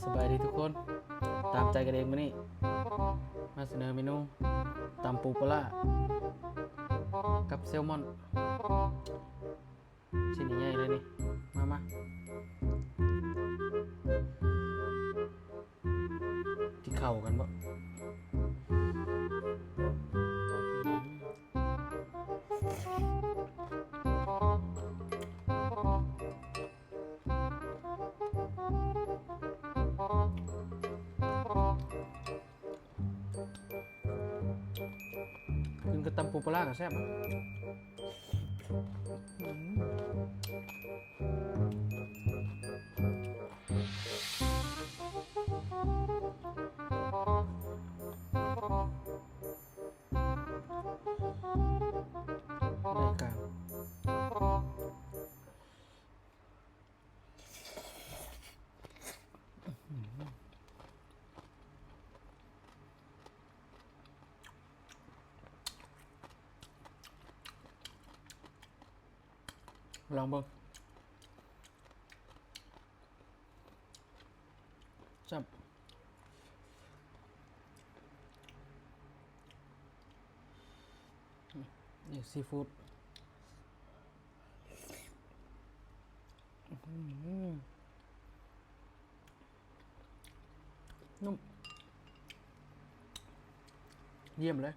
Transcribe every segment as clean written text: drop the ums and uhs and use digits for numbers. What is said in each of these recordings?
สบายดีทุกคนตามใจกันเองมานี่มาเสนอเมนูตำปูปลาร้ากับแซลมอนชิ้นใหญ่ๆเลยนี่มาที่เข่ากันบ่กินกับตำปูปลาร้ากับแซ่บอะได้การลองเบิ่งจับนี่ซีฟู้ดนุ่มเยี่ยมเลย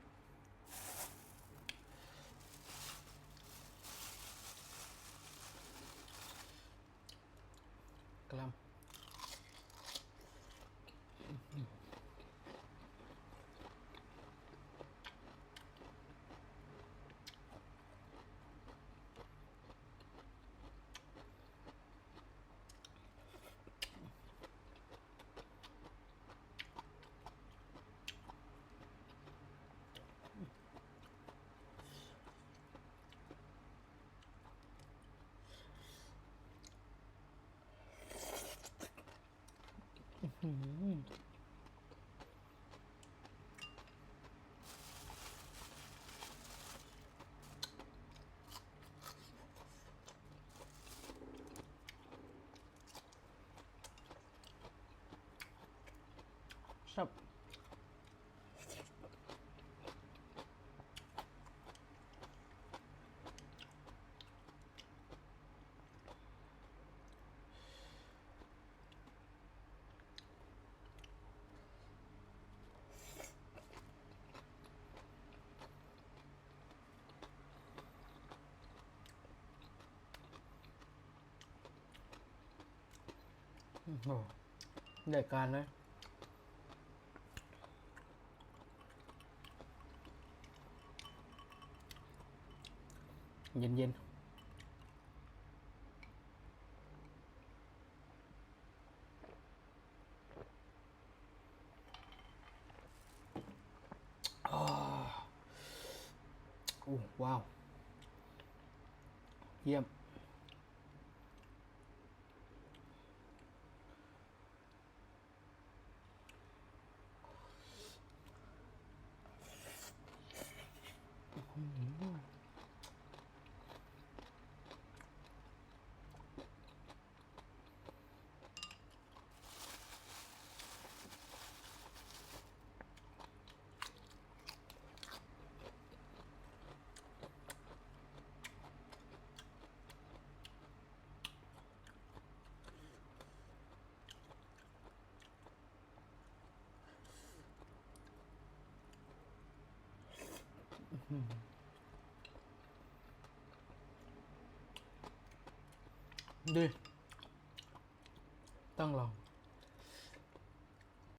กลัมชับโอ้ได้การเลยเย็นๆโอ้ว้าวเยี่ยมดีต้องลอง